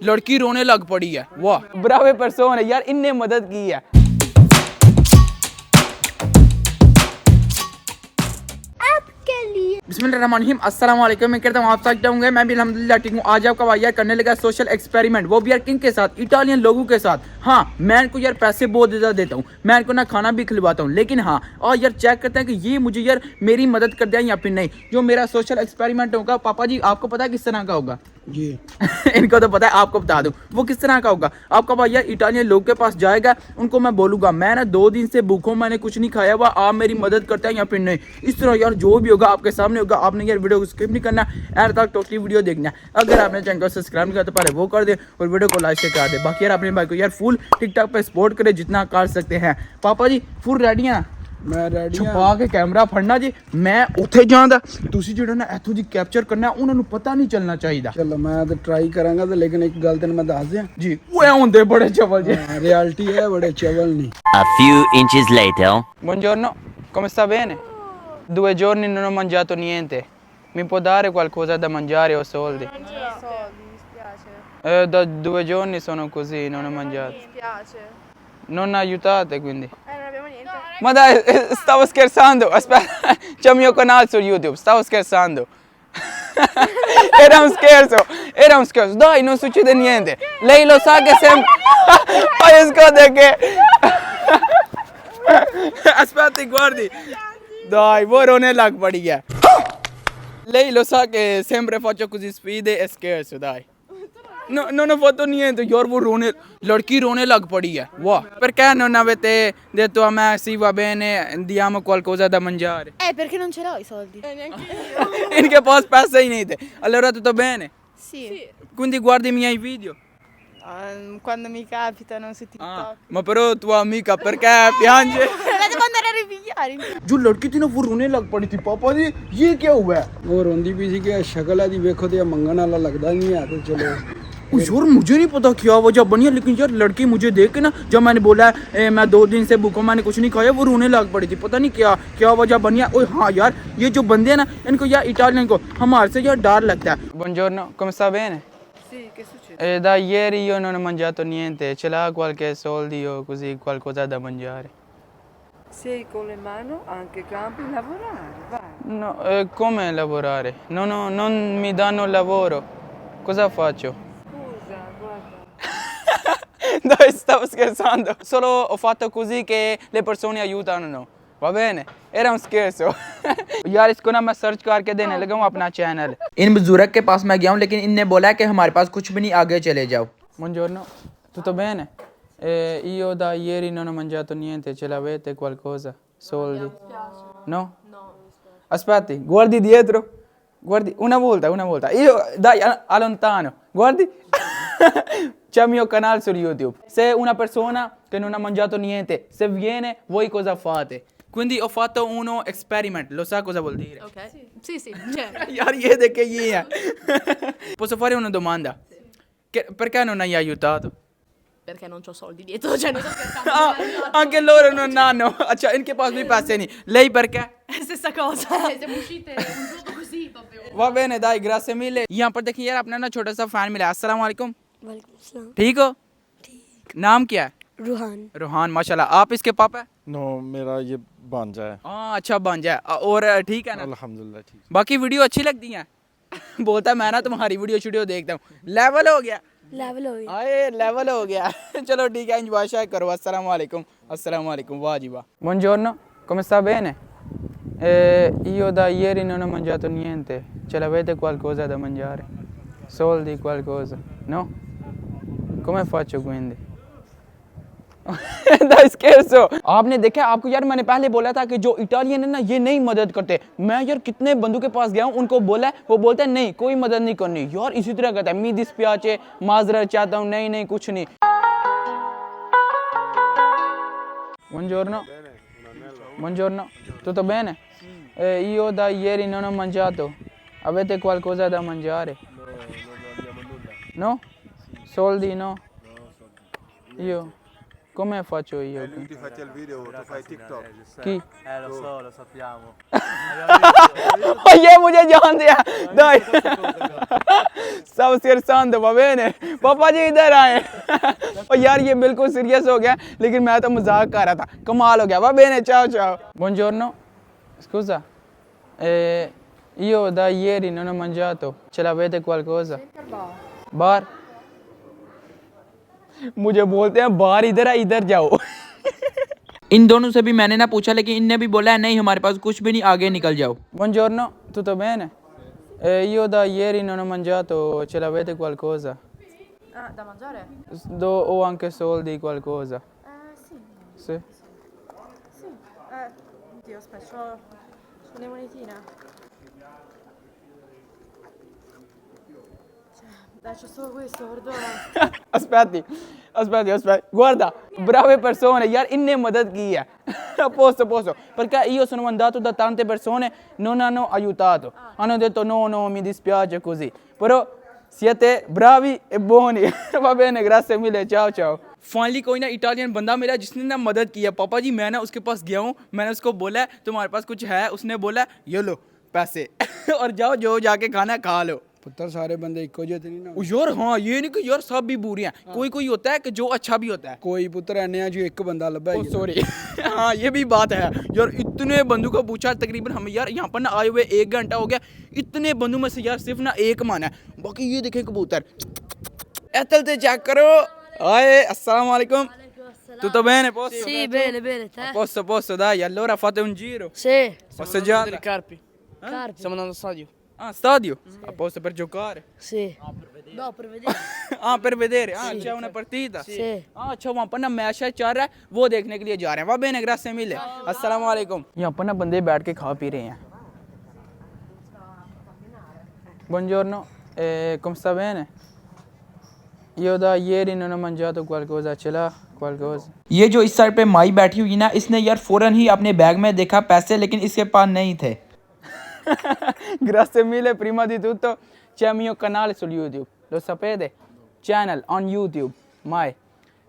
लड़की रोने लग पड़ी है। वाह ब्रावे पर्सन है यार, इनने मदद की है। बिस्मिल्लाहिर्रहमानिर्रहीम, अस्सलाम वालेकुम। मैं कहता हूँ आप सब होंगे, मैं भी अल्हम्दुलिल्लाह ठीक हूँ। आज आपका भाई यार करने लगा सोशल एक्सपेरिमेंट, वो भी यार किन के साथ, इटालियन लोगों के साथ। हाँ मैं इनको यार पैसे बहुत ज़्यादा देता हूँ, मैं इनको ना खाना भी खिलवाता हूँ, लेकिन हाँ और यार चेक करते हैं कि ये मुझे यार मेरी मदद कर दें या फिर नहीं। जो मेरा सोशल एक्सपेरिमेंट होगा पापा जी आपको पता है किस तरह का होगा जी? इनको तो पता है, आपको बता दूं वो किस तरह का होगा। आपका भाई यार इटालियन लोग के पास जाएगा, उनको मैं बोलूंगा मैं ना 2 दिन से भूखों, मैंने कुछ नहीं खाया हुआ, आप मेरी मदद करते हैं या फिर नहीं। इस तरह यार जो भी होगा आपके सामने होगा। आपने यार वीडियो को स्किप नहीं करना, एंड तक टोटली वीडियो देखना। अगर आपने चैनल को सब्सक्राइब नहीं किया तो पहले वो कर दे और वीडियो को लाइक से कर दे। बाकी यार अपने भाई को यार फुल टिकटॉक पे सपोर्ट करे जितना कर सकते हैं। पापा जी फुल रेडी है? मैं रेडी छुपा के कैमरा फड़ना जी, मैं ਉੱਥੇ ਜਾਂਦਾ ਤੁਸੀਂ ਜਿਹੜਾ ਨਾ ਇੱਥੋਂ ਦੀ ਕੈਪਚਰ ਕਰਨਾ, ਉਹਨਾਂ ਨੂੰ ਪਤਾ ਨਹੀਂ ਚੱਲਣਾ ਚਾਹੀਦਾ। ਚਲੋ ਮੈਂ ਤਾਂ ਟਰਾਈ ਕਰਾਂਗਾ ਤੇ ਲੇਕਿਨ ਇੱਕ ਗੱਲ ਤੈਨੂੰ ਮੈਂ ਦੱਸ ਦਿਆਂ ਜੀ ਉਹ ਐ ਹੁੰਦੇ ਬੜੇ ਚਵਲ ਜੀ, ਰਿਐਲਿਟੀ ਹੈ ਬੜੇ ਚਵਲ ਨਹੀਂ। A few inches later. Buongiorno, come sta bene? 2 giorni non ho mangiato niente, mi può dare qualcosa da mangiare o soldi? Non ce l'ho soldi, mi spiace. Da 2 giorni sono così, non ho mangiato. Mi spiace. Non aiutate quindi? Non abbiamo niente. Ma dai, stavo scherzando, aspetta, c'è il mio canale su YouTube, stavo scherzando. Era un scherzo, dai, non succede niente. Lei lo sa che sempre... Poi scorda che... Aspetti, guardi. Dai, voi non è la guardia. Lei lo sa che sempre faccio così sfide e scherzo, dai. No, non ho fatto niente, यार वो रोने, लड़की रोने लग पड़ी है। वाह, perché non avete detto a me sì va bene, diamo qualcosa da mangiare? Perché non ce l'ho i soldi. Neanche io. Inché poi passa niente. Allora tutto bene? Sì. Quindi guardi i miei video? Quando mi capitano su TikTok. Ah, ma però tua amica perché piange? La devo andare a ripigliare. जो लड़की थी ना वो रोने लग पड़ी थी। पापा जी ये क्या हुआ है? ਉਹ ਰੋਂਦੀ ਪਈ ਸੀ ਕਿ ਸ਼ਕਲ ਇਹਦੀ ਵੇਖੋ ਤੇ ਇਹ ਮੰਗਣ वाला लगदा नहीं है। तो चलो यार मुझे नहीं पता क्या वजह बनी है, लेकिन यार लड़की मुझे देख के ना, जब मैंने बोला मैं 2 दिन से भूखा, मैंने कुछ नहीं खाया, वो रोने लग पड़ी थी। पता नहीं क्या वजह बनी है। ओए हाँ यार ये जो बंदे हैं ना, इनको यार इटालियन को हमारे से यार डर लगता है। Buongiorno, come sta bene? Sì, che succede? Da ieri io non ho mangiato niente, ce l'ha qualche soldi o così qualcosa da mangiare? Sei con le mani anche campi lavorare, vai. No, come lavorare? Non mi danno lavoro, cosa faccio? Scusa, guarda. Dai, stavo scherzando. Solo ho fatto così che le persone aiutano. Va bene? Era un scherzo. यार इसको ना मैं search करके देने लगा हूँ अपना channel. इन बुजुर्ग के पास मैं गया हूँ, लेकिन इनने बोला कि हमारे पास कुछ भी नहीं, आगे चले जाओ। Buongiorno, tutto bene? Io da ieri non ho mangiato niente, ce l'avete qualcosa? Soldi? No? No, mi spiace. Aspetti, guardi dietro. Guardi, una volta. Io, dai, allontano. Guardi. C'è il mio canale su YouTube. Se una persona che non ha mangiato niente, se viene, voi cosa fate? Quindi ho fatto uno experiment, lo sa cosa vuol dire? Ok. Sì, certo. Yaar ye dekhe ye hai. Posso fare una domanda? Perché non hai aiutato? Perché non c'ho soldi dietro, cioè non sto scherzando. Ah, anche loro non hanno. Cioè, इनके पास भी पैसे नहीं. Lei perché? Stessa cosa. Siamo uscite un giorno così proprio. वाह बहन दाई Grasse मिले। यहाँ पर देखिए यार अपना ना छोटा सा फैन मिला। अस्सलाम वालेकुम। वालेकुम अस्सलाम। ठीक हो? ठीक। नाम क्या है? रूहान। रोहान, माशाल्लाह। आप इसके पापा है? नो मेरा ये भांजा है। हाँ अच्छा भांजा है। और ठीक है ना? अल्हम्दुलिल्लाह ठीक। बाकी वीडियो अच्छी लगती है? बोलता मैं ना तुम्हारी वीडियो देखता हूँ। लेवल हो गया? लेवल हो गया। आए लेवल हो गया। चलो ठीक है, एंजॉय शाय करो। अस्सलाम वालेकुम। अस्सलाम वालेकुम। वाह जी वाह। Buongiorno, come sta bene? Io da ieri non ho mangiato niente, ce l'avete qualcosa da mangiare? Soldi, qualcosa? No? Come faccio quindi? Dai scherzo। आपने देखा, आपको यार मैंने पहले बोला था कि जो इटालियन है ना ये नहीं मदद करते। मैं यार कितने बंदों के पास गया हूँ, उनको बोला है, वो बोलते हैं नहीं कोई मदद नहीं करनी। यार इसी तरह कहता है मी dispiace, माजरत चाहता हूँ, नहीं कुछ नहीं। Buongiorno, tutto bene? Io da ieri non ho mangiato, avete qualcosa da mangiare? No? Soldi no? Io Come faccio io? Lui ti faccia il video, tu fai TikTok. Chi? Lo sappiamo. Oh, ये मुझे जान दिया dai सब scherzando va bene पापा जी इधर आए और यार ये बिल्कुल सीरियस हो गया लेकिन मैं तो मजाक कर रहा था कमाल हो गया va bene ciao ciao buongiorno scusa io da ieri non ho mangiato ce l'avete qualcosa बाहर मुझे बोलते हैं बाहर इधर है इधर जाओ इन दोनों से भी मैंने ना पूछा लेकिन इनने भी बोला है नहीं हमारे पास कुछ भी नहीं आगे निकल जाओ buongiorno tutto bene io da ieri non ho mangiato ce l'avete qualcosa Ah, da mangiare? ho anche soldi qualcosa Sì. sì Sì. Oddio, aspetta, c'ho le monetine. Dai, c'ho solo questo, perdona. aspetti guarda brave persone यार इनने मदद की है a posto perché io sono andato da tante persone non hanno aiutato hanno detto no mi dispiace così però siete bravi e buoni va bene grazie mille ciao finally कोई ना Italian बंदा मेरा जिसने ना मदद की है पापा जी मैं ना उसके पास गया हूँ मैंने उसको बोला है तुम्हारे पास कुछ है उसने बोला ये लो पैसे और जाओ जो जाके खाना खा लो ਪੁੱਤਰ ਸਾਰੇ ਬੰਦੇ ਇੱਕੋ ਜਿਹੇ ਤੇ ਨਹੀਂ ਨਾ यार हाँ ये नहीं कि यार सब भी बुरे हैं कोई होता है कि जो अच्छा भी होता है ਕੋਈ ਪੁੱਤਰ ਐਨਿਆਂ 'ਚ ਇੱਕ ਬੰਦਾ ਲੱਭਾ ਹੀ सॉरी हाँ ये भी बात है यार इतने बंदों को पूछा तकरीबन हमें यार यहाँ पर ना आए हुए 1 घंटा हो गया इतने बंदों में से यार सिर्फ ना एक माना है बाकी ये देखें कबूतर एतल से चेक करो आए अस्सलाम वालेकुम tutto bene posso Sì, bene, te? posso dai allora fate un giro Sì. passeggiata Carpi. stiamo andando allo stadio ah stadio a posto per giocare Sì. No, per vedere. हाँ per vedere c'è una partita Sì. अच्छा वहाँ पर ना match है चल रहा है वो देखने के लिए जा रहे हैं va bene grazie mille अस्सलाम वालेकुम यहाँ पर ना बंदे बैठ के खा पी रहे हैं buongiorno come sta bene io da ieri non ho mangiato qualcosa ce l'ha qualcosa ये जो इस साइड पे माई बैठी हुई ना इसने यार फौरन ही अपने बैग में देखा पैसे लेकिन इसके पास नहीं थे grazie mille prima di tutto c'è il mio canale su YouTube lo sapete channel on YouTube mai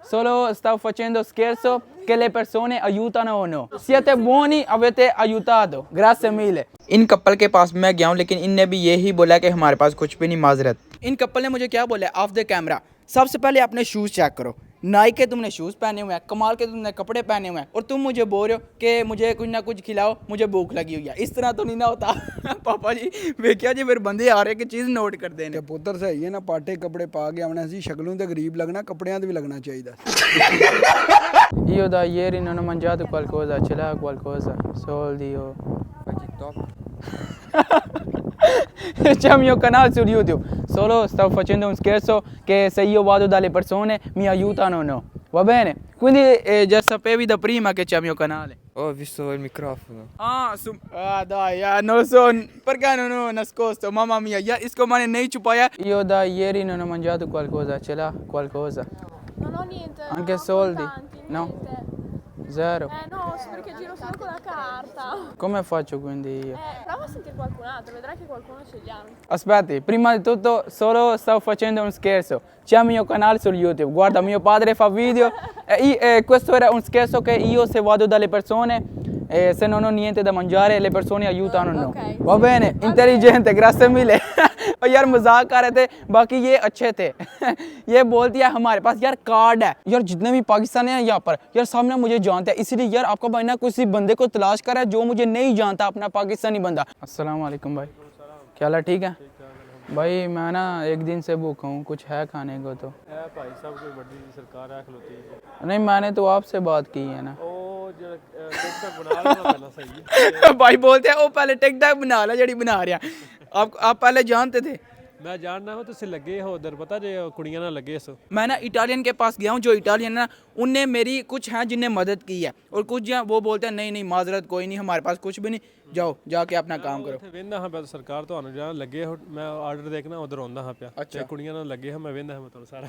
solo stavo facendo scherzo che le persone aiutano o no siete buoni avete aiutato grazie mille in couple के पास मैं गया हूँ लेकिन इनने भी यही बोला कि हमारे पास कुछ भी नहीं माजरत इन कपल ने मुझे क्या बोला ऑफ द कैमरा सबसे पहले अपने शूज़ चेक करो नाइक के तुमने शूज़ पहने हुए हैं कमाल के तुमने कपड़े पहने हुए हैं और तुम मुझे बोल रहे हो कि मुझे कुछ ना कुछ खिलाओ मुझे भूख लगी हुई है इस तरह तो नहीं ना होता पापा जी वेख्या जी फिर बंदे आ रहे कि चीज़ नोट कर देने ਤੇ ਪੁੱਤਰ ਸਹੀ ਹੈ ਨਾ ਪਾਟੇ ਕੱਪੜੇ ਪਾ ਕੇ ਆਉਣਾ ਸੀ ਸ਼ਕਲੋਂ ਤੇ ਗਰੀਬ ਲੱਗਣਾ ਕੱਪੜਿਆਂ ਤੇ ਵੀ ਲੱਗਣਾ ਚਾਹੀਦਾ io da ieri non ho mangiato qualcosa ce l'ha qualcosa soldi o c'è il mio canale su YouTube solo stavo facendo un scherzo che se io vado dalle persone mi aiutano o no va bene quindi già sapevi da prima che c'è il mio canale Ho visto il microfono. dai non lo so perché non ho nascosto mamma mia इसको मैंने नहीं छुपाया io da ieri non ho mangiato qualcosa ce l'ha qualcosa Non ho niente. anche non ho soldi contanti, no niente. zero No, perché giro solo con la carta. come faccio quindi io Prova a sentire qualcun altro, vedrai che qualcuno ce li ha. Aspetti, prima di tutto solo stavo facendo un scherzo. C'è il mio canale su YouTube. Guarda, mio padre fa video. Questo era un scherzo che io se vado dalle persone se non ho niente da mangiare le persone aiutano no. Ok. Va bene, intelligente, grazie mille. और यार मजाक कर रहे थे बाकी ये अच्छे थे ये बोल दिया हमारे पास यार कार्ड है यार जितने भी पाकिस्तानी हैं यहाँ पर यार सामने मुझे जानते हैं इसलिए यार आपका भाई ना किसी बंदे को तलाश कर रहा है जो मुझे नहीं जानता अपना पाकिस्तानी बंदा अस्सलाम वालेकुम भाई क्या हाल है ठीक है भाई मैं ना एक दिन से भूखा हूँ कुछ है खाने को तो भाई साहब कोई बड़ी सरकार है खलोती है नहीं मैंने तो आपसे बात की है ना ਉਹ ਜਿਹੜਾ ਟਿਕਟਕ ਬਣਾ ਲਿਆ ਪਹਿਲਾਂ ਸਹੀ भाई बोलते हैं वो पहले टिकटॉक बना ला जड़ी बना रहे हैं आप पहले जानते थे ਮੈਂ ਜਾਣਦਾ ਹਾਂ ਤੁਸੀਂ ਲੱਗੇ ਹੋ ਉਧਰ ਪਤਾ ਜੇ ਕੁੜੀਆਂ ਨਾਲ ਲੱਗੇ ਸੋ मैं ना इटालियन के पास गया हूँ जो इटालियन है ना उनने मेरी कुछ हैं जिनने मदद की है और कुछ वो बोलते हैं नहीं माजरत कोई नहीं हमारे पास कुछ भी नहीं जाओ जाके अपना काम करो। ਇੱਥੇ ਵੇਂਦਾ ਹਾਂ ਪਿਆ ਸਰਕਾਰ ਤੁਹਾਨੂੰ ਜਿਹੜਾ ਲੱਗੇ ਮੈਂ ਆਰਡਰ ਦੇਖਣਾ ਉਧਰ ਆਉਂਦਾ ਹਾਂ ਪਿਆ ਤੇ ਕੁੜੀਆਂ ਨਾਲ ਲੱਗੇ ਹਾਂ ਮੈਂ ਵੇਂਦਾ ਹਾਂ ਤੁਹਾਨੂੰ ਸਾਰਾ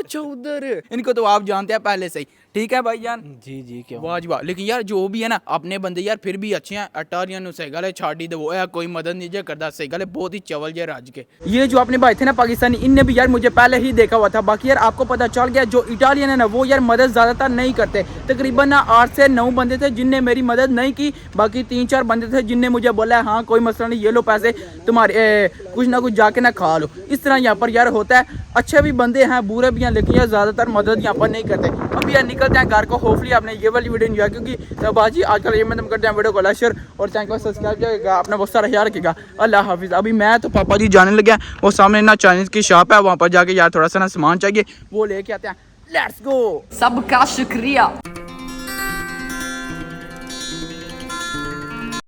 अच्छा उधर इनको तो आप जानते हैं पहले से ही, ठीक है भाईजान। जी जी क्यों वाह जी वाह, लेकिन यार जो भी है ना अपने बंदे यार फिर भी अच्छे हैं। अटारियन नु सही गल है, छाड़ी दे वो है कोई मदद नहीं जे करदा, सही गल है, बहुत ही चवल जे राज के। ये जो अपने भाई थे ना पाकिस्तानी, इनने भी यार मुझे पहले ही देखा हुआ था। बाकी यार आपको पता चल गया जो इटालियन है ना वो यार मदद ज़्यादातर नहीं करते। तकरीबन ना 8 से 9 बंदे थे जिनने मेरी मदद नहीं की, बाकी 3-4 बंदे थे जिनने मुझे बोला हाँ कोई मसला नहीं, ये लो पैसे तुम्हारे कुछ ना कुछ जाके ना खा लो। इस तरह यहाँ पर यार होता है। अच्छे भी बंदे हैं, बुरे भी हैं, लेकिन यार ज़्यादातर मदद यहाँ पर नहीं करते। अब यार निकलते हैं घर को। होपफुली आपने ये वाली वीडियो एंजॉय, क्योंकि बाजी आजकल ये मतलब करते हैं वीडियो को लाइक शेयर और चैनल को सब्सक्राइब कीजिएगा। अपना बहुत सारा ख्याल रखिएगा। अल्लाह हाफिज़। अभी मैं तो पापा जी जाने लगे हैं, वो सामने ना चाइनीज़ की शॉप है, वहाँ पर जाके यार थोड़ा सा ना सामान चाहिए, वो लेके आते हैं। Let's go. सबका शुक्रिया।